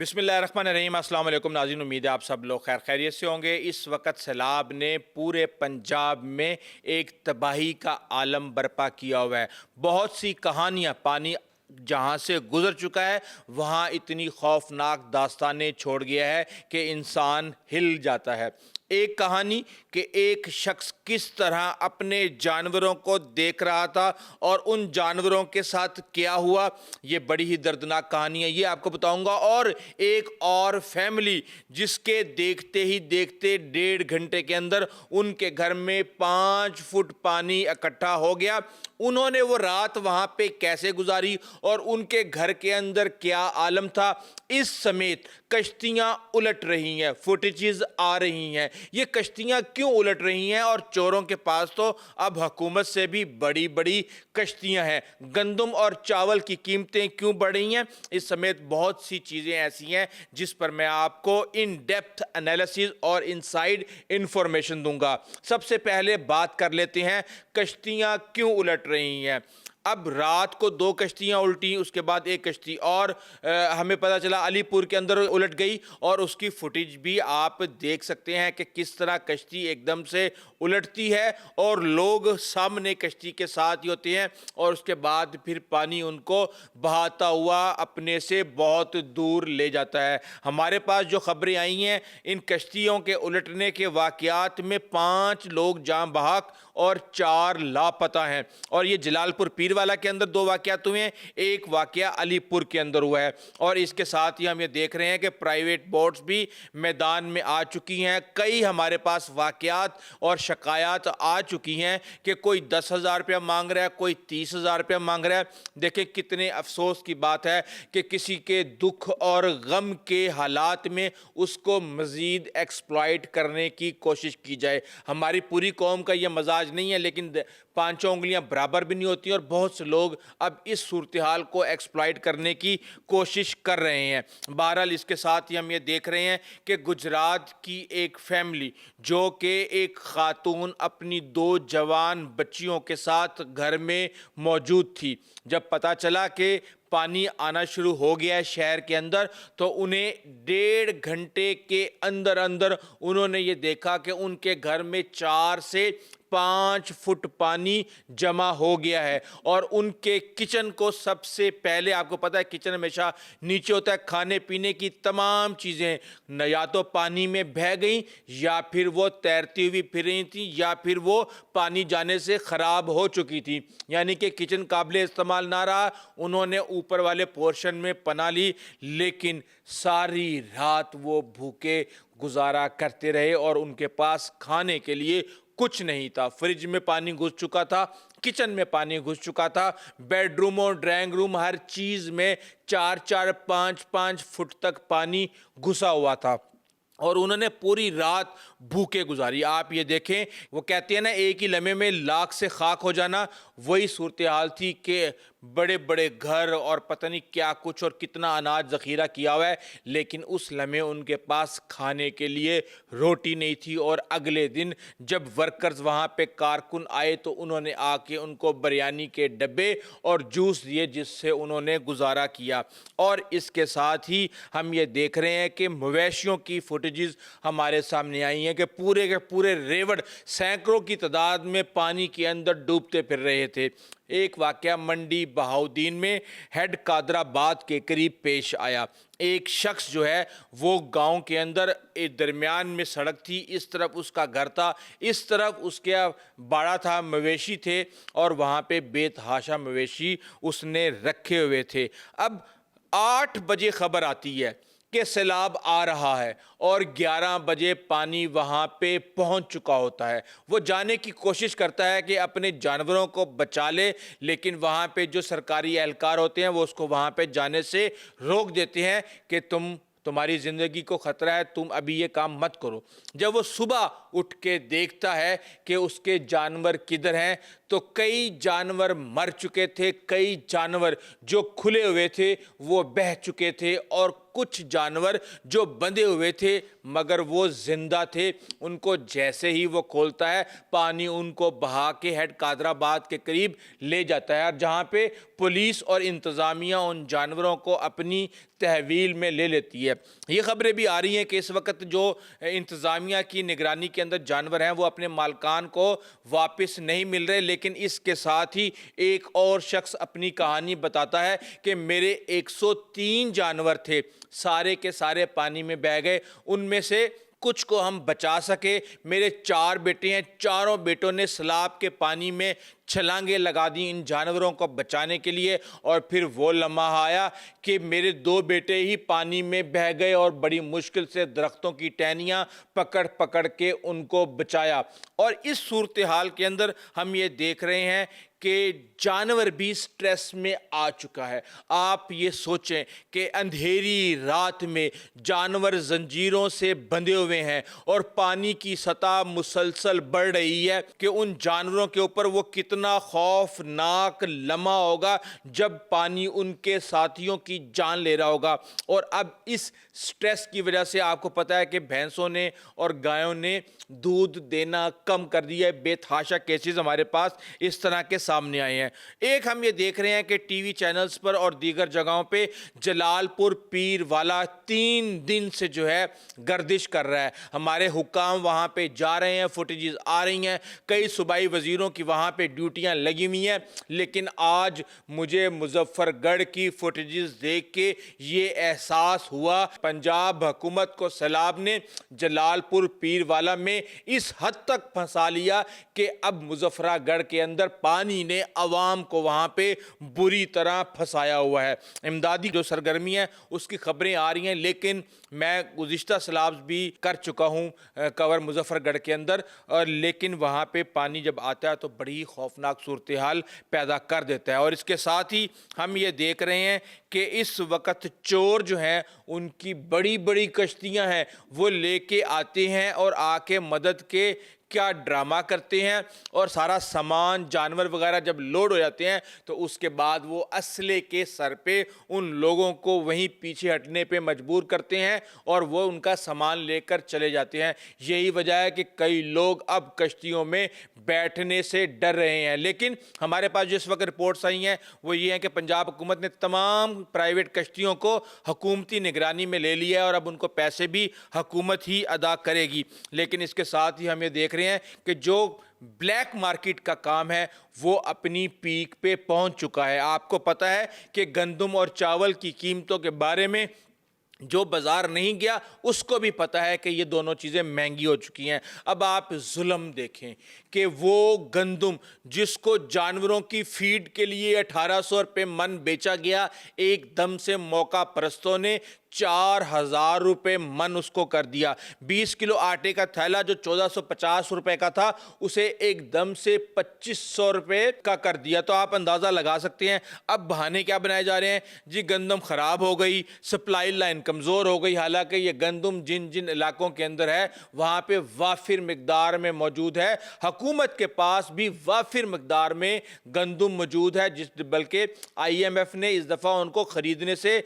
बिस्मिल्लाहिर्रहमानिर्रहीम। अस्सलाम वालेकुम नाज़रीन, उम्मीद है आप सब लोग खैर खैरियत से होंगे। इस वक्त सैलाब ने पूरे पंजाब में एक तबाही का आलम बर्पा किया हुआ है। बहुत सी कहानियाँ पानी जहाँ से गुजर चुका है वहाँ इतनी खौफनाक दास्तानें छोड़ गया है कि इंसान हिल जाता है। एक कहानी कि एक शख्स किस तरह अपने जानवरों को देख रहा था और उन जानवरों के साथ क्या हुआ, ये बड़ी ही दर्दनाक कहानी है, ये आपको बताऊंगा। और एक और फैमिली जिसके देखते ही देखते 1.5 घंटे के अंदर उनके घर में 5 फुट पानी इकट्ठा हो गया। उन्होंने वो रात वहाँ पे कैसे गुजारी और उनके घर के अंदर क्या आलम था, इस समेत कश्तियाँ उलट रही हैं, फुटेजेस आ रही हैं। ये कश्तियाँ क्यों उलट रही हैं और चोरों के पास तो अब हुकूमत से भी बड़ी बड़ी कश्तियाँ हैं। गंदम और चावल की कीमतें क्यों बढ़ रही हैं, इस समेत बहुत सी चीज़ें ऐसी हैं जिस पर मैं आपको इन डेप्थ एनालिसिस और इनसाइड इंफॉर्मेशन दूंगा। सबसे पहले बात कर लेते हैं कश्तियाँ क्यों उलट रही हैं। अब रात को 2 कश्तियाँ उल्टी, उसके बाद एक कश्ती और हमें पता चला अलीपुर के अंदर उलट गई और उसकी फुटेज भी आप देख सकते हैं कि किस तरह कश्ती एकदम से उलटती है और लोग सामने कश्ती के साथ ही होते हैं और उसके बाद फिर पानी उनको बहाता हुआ अपने से बहुत दूर ले जाता है। हमारे पास जो खबरें आई हैं, इन कश्तियों के उलटने के वाक़यात में 5 लोग जान बहक और 4 लापता हैं। और ये जलालपुर पीरवाला के अंदर 2 वाक़यात हुए हैं, एक वाक़या अलीपुर के अंदर हुआ है। और इसके साथ ही हम ये देख रहे हैं कि प्राइवेट बोट्स भी मैदान में आ चुकी हैं। कई हमारे पास वाक़यात और शिकायत आ चुकी हैं कि कोई 10,000 रुपया मांग रहा है, कोई 30,000 रुपया मांग रहा है। देखें कितने अफसोस की बात है कि किसी के दुख और गम के हालात में उसको मज़ीद एक्सप्लॉइट करने की कोशिश की जाए। हमारी पूरी कौम का यह मजाज नहीं है, लेकिन 5 उंगलियां बराबर भी नहीं होती और बहुत से लोग अब इस सूरत हाल को एक्सप्लॉइट करने की कोशिश कर रहे हैं। बहरहाल इसके साथ ही हम ये देख रहे हैं कि गुजरात की एक फैमिली जो कि एक खातून अपनी 2 जवान बच्चियों के साथ घर में मौजूद थी, जब पता चला कि पानी आना शुरू हो गया है शहर के अंदर, तो उन्हें 1.5 घंटे के अंदर अंदर उन्होंने ये देखा कि उनके घर में 4 से 5 फुट पानी जमा हो गया है। और उनके किचन को सबसे पहले, आपको पता है किचन हमेशा नीचे होता है, खाने पीने की तमाम चीज़ें न या तो पानी में बह गई या फिर वो तैरती हुई फिर रही थी या फिर वो पानी जाने से ख़राब हो चुकी थी, यानी कि किचन काबिल इस्तेमाल ना रहा। उन्होंने ऊपर वाले पोर्शन में पनाह ली, लेकिन सारी रात वो भूखे गुजारा करते रहे और उनके पास खाने के लिए कुछ नहीं था। फ्रिज में पानी घुस चुका था, किचन में पानी घुस चुका था, बेडरूम और ड्राइंग रूम हर चीज़ में 4-4, 5-5 फुट तक पानी घुसा हुआ था और उन्होंने पूरी रात भूखे गुजारी। आप ये देखें, वो कहते हैं ना एक ही लम्हे में लाख से खाक हो जाना, वही सूरत हाल थी कि बड़े बड़े घर और पता नहीं क्या कुछ और कितना अनाज ज़ख़ीरा किया हुआ है, लेकिन उस लम्हे उनके पास खाने के लिए रोटी नहीं थी। और अगले दिन जब वर्कर्स वहाँ पे कारकुन आए तो उन्होंने आके उनको बिरयानी के डब्बे और जूस दिए जिससे उन्होंने गुजारा किया। और इसके साथ ही हम ये देख रहे हैं कि मवेशियों की फुटेजेस हमारे सामने आई हैं कि पूरे के पूरे रेवड़ सैकड़ों की तादाद में पानी के अंदर डूबते फिर रहे थे। एक वाक़या मंडी बहाउद्दीन में हेड कादराबाद के करीब पेश आया। एक शख्स जो है वो गांव के अंदर एक दरमियान में सड़क थी, इस तरफ उसका घर था, इस तरफ उसके बाड़ा था, मवेशी थे और वहाँ पे बेतहाशा मवेशी उसने रखे हुए थे। अब 8 बजे खबर आती है कि सैलाब आ रहा है और 11 बजे पानी वहाँ पे पहुँच चुका होता है। वो जाने की कोशिश करता है कि अपने जानवरों को बचा ले, लेकिन वहाँ पे जो सरकारी एहलकार होते हैं वो उसको वहाँ पे जाने से रोक देते हैं कि तुम्हारी ज़िंदगी को ख़तरा है, तुम अभी ये काम मत करो। जब वो सुबह उठ के देखता है कि उसके जानवर किधर हैं, तो कई जानवर मर चुके थे, कई जानवर जो खुले हुए थे वो बह चुके थे और कुछ जानवर जो बंधे हुए थे मगर वो जिंदा थे। उनको जैसे ही वो खोलता है, पानी उनको बहा के हेड कादराबाद के करीब ले जाता है, और जहाँ पे पुलिस और इंतज़ामिया उन जानवरों को अपनी तहवील में ले लेती है। ये खबरें भी आ रही हैं कि इस वक्त जो इंतज़ामिया की निगरानी के अंदर जानवर हैं वो अपने मालकान को वापस नहीं मिल रहे, लेकिन इसके साथ ही एक और शख्स अपनी कहानी बताता है कि मेरे 103 जानवर थे, सारे के सारे पानी में बह गए, उनमें से कुछ को हम बचा सके। मेरे 4 बेटे हैं, चारों बेटों ने सैलाब के पानी में छलांगे लगा दी इन जानवरों को बचाने के लिए, और फिर वो लम्हा आया कि मेरे 2 बेटे ही पानी में बह गए और बड़ी मुश्किल से दरख्तों की टहनियाँ पकड़ पकड़ के उनको बचाया। और इस सूरत हाल के अंदर हम ये देख रहे हैं कि जानवर भी स्ट्रेस में आ चुका है। आप ये सोचें कि अंधेरी रात में जानवर जंजीरों से बंधे हुए हैं और पानी की सतह मुसलसल बढ़ रही है कि उन जानवरों के ऊपर वो कितना खौफनाक लम्हा होगा जब पानी उनके साथियों की जान ले रहा होगा। और अब इस स्ट्रेस की वजह से आपको पता है कि भैंसों ने और गायों ने दूध देना कम कर दिया है। बेतहाशा केसेस हमारे पास इस तरह के सामने आए हैं। एक हम ये देख रहे हैं कि टीवी चैनल्स पर और दीगर जगहों पे जलालपुर पीर वाला 3 दिन से जो है गर्दिश कर रहा है। हमारे हुक्काम वहाँ पे जा रहे हैं, फुटेजेस आ रही हैं, कई सूबाई वजीरों की वहाँ पे ड्यूटियाँ लगी हुई हैं, लेकिन आज मुझे मुजफ्फरगढ़ की फुटेजेस देख के ये एहसास हुआ पंजाब हुकूमत को सैलाब ने जलालपुर पीर वाला में इस हद तक फंसा लिया कि अब मुजफ्फरगढ़ के अंदर पानी ने अवाम को वहां पे बुरी तरह फंसाया हुआ है। इमदादी जो सरगर्मी है उसकी खबरें आ रही हैं, लेकिन मैं गुज़िश्ता सैलाब भी कर चुका हूं कवर मुजफ्फरगढ़ के अंदर, और लेकिन वहां पे पानी जब आता है तो बड़ी खौफनाक सूरत हाल पैदा कर देता है। और इसके साथ ही हम ये देख रहे हैं कि इस वक्त चोर जो हैं उनकी बड़ी बड़ी कश्तियां हैं, वो लेके आते हैं और आके मदद के क्या ड्रामा करते हैं, और सारा सामान जानवर वगैरह जब लोड हो जाते हैं तो उसके बाद वो असले के सर पे उन लोगों को वहीं पीछे हटने पे मजबूर करते हैं और वो उनका सामान लेकर चले जाते हैं। यही वजह है कि कई लोग अब कश्तियों में बैठने से डर रहे हैं। लेकिन हमारे पास जिस वक्त रिपोर्ट्स आई हैं वो ये हैं कि पंजाब हुकूमत ने तमाम प्राइवेट कश्तियों को हुकूमती निगरानी में ले लिया है और अब उनको पैसे भी हुकूमत ही अदा करेगी। लेकिन इसके साथ ही हम ये देख रहे हैं कि जो ब्लैक मार्केट का काम है वो अपनी पीक पे पहुंच चुका है। आपको पता है कि गंदम और चावल की कीमतों के बारे में जो बाजार नहीं गया उसको भी पता है कि ये दोनों चीज़ें महंगी हो चुकी हैं। अब आप जुल्म देखें कि वो गंदम जिसको जानवरों की फीड के लिए 1800 रुपये मन बेचा गया, एकदम से मौका परस्तों ने 4000 रुपये मन उसको कर दिया। 20 किलो आटे का थैला जो 1450 रुपये का था उसे एकदम से 2500 रुपये का कर दिया। तो आप अंदाज़ा लगा सकते हैं अब बहाने क्या बनाए जा रहे हैं। जी गंदम ख़राब हो गई, सप्लाई लाइन कमज़ोर हो गई, हालांकि ये गंदम जिन जिन इलाकों के अंदर है वहाँ पे वाफिर मिकदार में मौजूद है। हुकूमत के पास भी वाफिर मिकदार में गंदम मौजूद है, बल्कि IMF ने इस दफ़ा उनको ख़रीदने से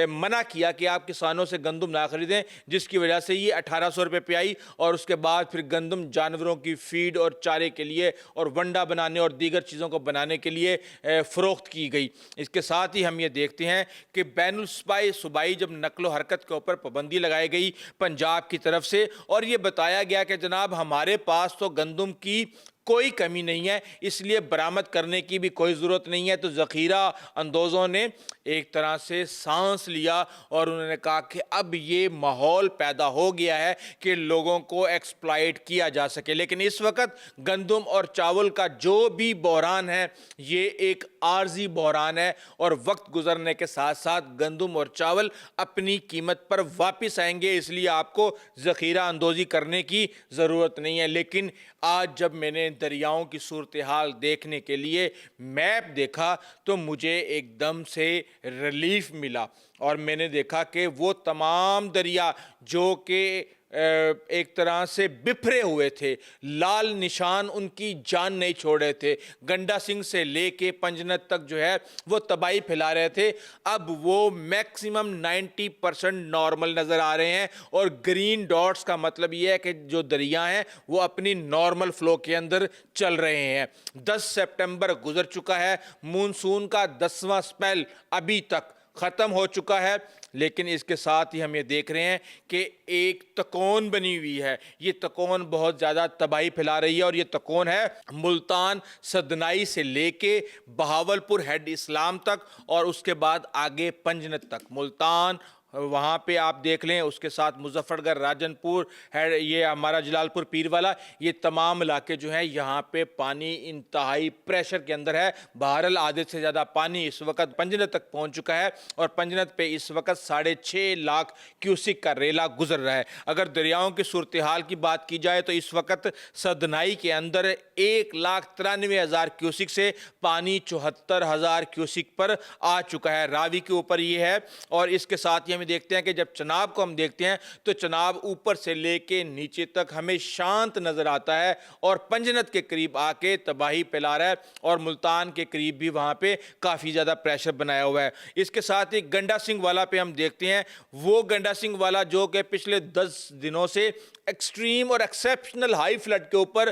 मना किया कि आप किसानों से गंदम ना खरीदें, जिसकी वजह से ये 1800 रुपये पे आई। और उसके बाद फिर गंदम जानवरों की फीड और चारे के लिए और वंडा बनाने और दीगर चीज़ों को बनाने के लिए फ़रोख्त की गई। इसके साथ ही हम ये देखते हैं कि बैनुल सूबाई जब नकलो हरकत के ऊपर पाबंदी लगाई गई पंजाब की तरफ से, और ये बताया गया कि जनाब हमारे पास तो गंदम की कोई कमी नहीं है, इसलिए बरामद करने की भी कोई ज़रूरत नहीं है, तो ज़ख़ीरा अंदोज़ों ने एक तरह से सांस लिया और उन्होंने कहा कि अब ये माहौल पैदा हो गया है कि लोगों को एक्सप्लॉइट किया जा सके। लेकिन इस वक्त गंदम और चावल का जो भी बहरान है ये एक आर्जी बहरान है, और वक्त गुजरने के साथ साथ गंदम और चावल अपनी कीमत पर वापस आएंगे, इसलिए आपको ज़ख़ीरा अंदोज़ी करने की ज़रूरत नहीं है। लेकिन आज जब मैंने दरियाओं की सूरत हाल देखने के लिए मैप देखा तो मुझे एकदम से रिलीफ मिला, اور میں نے دیکھا کہ وہ تمام دریا جو کہ ایک طرح سے بپھرے ہوئے تھے، لال نشان ان کی جان نہیں چھوڑے تھے، گنڈا سنگھ سے لے کے پنجنت تک جو ہے وہ تباہی پھیلا رہے تھے، اب وہ میکسیمم 90% نارمل نظر آ رہے ہیں، اور گرین ڈاٹس کا مطلب یہ ہے کہ جو دریا ہیں وہ اپنی نارمل فلو کے اندر چل رہے ہیں۔ 10 سپٹمبر گزر چکا ہے، مونسون کا 10واں سپیل ابھی تک ختم ہو چکا ہے، لیکن اس کے ساتھ ہی ہم یہ دیکھ رہے ہیں کہ ایک تکون بنی ہوئی ہے۔ یہ تکون بہت زیادہ تباہی پھیلا رہی ہے، اور یہ تکون ہے ملتان سدنائی سے لے کے بہاولپور ہیڈ اسلام تک، اور اس کے بعد آگے پنجنت تک۔ ملتان وہاں پہ آپ دیکھ لیں، اس کے ساتھ مظفر گڑھ، راجن پور ہے، یہ ہمارا جلال پور پیروالا، یہ تمام علاقے جو ہیں یہاں پہ پانی انتہائی پریشر کے اندر ہے۔ بہرحال آدھے سے زیادہ پانی اس وقت پنجنت تک پہنچ چکا ہے، اور پنجنت پہ اس وقت 6.5 لاکھ کیوسک کا ریلا گزر رہا ہے۔ اگر دریاؤں کی صورتحال کی بات کی جائے تو اس وقت سدنائی کے اندر 1,93,000 کیوسک سے پانی 74,000 کیوسک پر آ چکا ہے، راوی کے اوپر یہ ہے۔ اور اس کے ساتھ ہی ہم دیکھتے ہیں کہ جب چناب کو ہم دیکھتے ہیں تو چناب اوپر سے لے کے نیچے تک ہمیں شانت نظر آتا ہے، اور پنجنت کے قریب آ کے تباہی پھیلا رہا ہے، اور ملتان کے قریب بھی وہاں پہ کافی زیادہ پریشر بنایا ہوا ہے۔ اس کے ساتھ ہی گنڈا سنگھ والا پہ ہم دیکھتے ہیں، وہ گنڈا سنگھ والا جو کہ پچھلے 10 دنوں سے ایکسٹریم اور ایکسیپشنل ہائی فلڈ کے اوپر،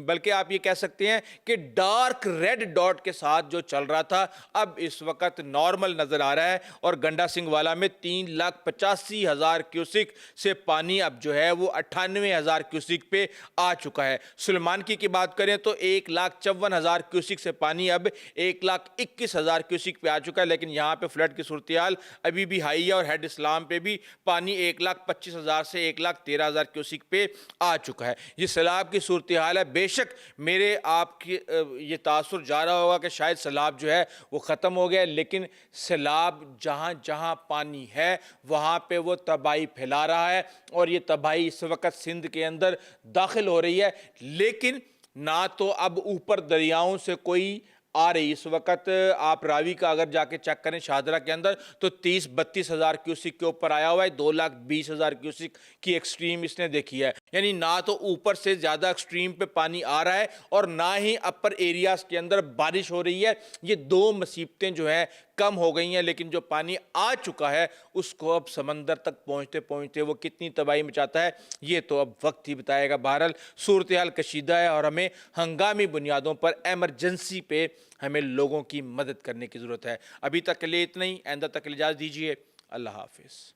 بلکہ آپ یہ کہہ سکتے ہیں کہ ڈارک ریڈ ڈاٹ کے ساتھ جو چل رہا تھا، اب اس وقت نارمل نظر آ رہا ہے، اور گنڈا سنگھ والا میں 3,85,000 کیوسک سے پانی اب جو ہے وہ 98,000 کیوسک پہ آ چکا ہے۔ سلیمانکی کی بات کریں تو 1,54,000 کیوسک سے پانی اب 1,21,000 کیوسک پہ آ چکا ہے، لیکن یہاں پہ فلڈ کی صورتحال ابھی بھی ہائی ہے، اور ہیڈ اسلام پہ بھی پانی 1,25,000 سے 1,13,000 کیوسک پہ آ چکا ہے۔ یہ سیلاب کی صورتحال ہے۔ بے شک میرے آپ کی یہ تاثر جا رہا ہوگا کہ شاید سیلاب جو ہے وہ ختم ہو گیا، لیکن سیلاب جہاں جہاں پانی ہے وہاں پہ وہ تباہی پھیلا رہا ہے، اور یہ تباہی اس وقت سندھ کے اندر داخل ہو رہی ہے، لیکن نہ تو اب اوپر دریاؤں سے کوئی آ رہی۔ اس وقت آپ راوی کا اگر جا کے چیک کریں شاہدرہ کے اندر تو 30-32,000 کیوسک کے اوپر آیا ہوا ہے، 2,20,000 کیوسک کی ایکسٹریم اس نے دیکھی ہے۔ یعنی نہ تو اوپر سے زیادہ ایکسٹریم پہ پانی آ رہا ہے، اور نہ ہی اپر ایریاز کے اندر بارش ہو رہی ہے۔ یہ دو مصیبتیں جو ہیں کم ہو گئی ہیں، لیکن جو پانی آ چکا ہے اس کو اب سمندر تک پہنچتے پہنچتے وہ کتنی تباہی مچاتا ہے یہ تو اب وقت ہی بتائے گا۔ بہرحال صورتحال کشیدہ ہے، اور ہمیں ہنگامی بنیادوں پر ایمرجنسی پہ ہمیں لوگوں کی مدد کرنے کی ضرورت ہے۔ ابھی تک کے لیے اتنا ہی، آئندہ تک کے لیے اجازت دیجیے۔ اللہ حافظ۔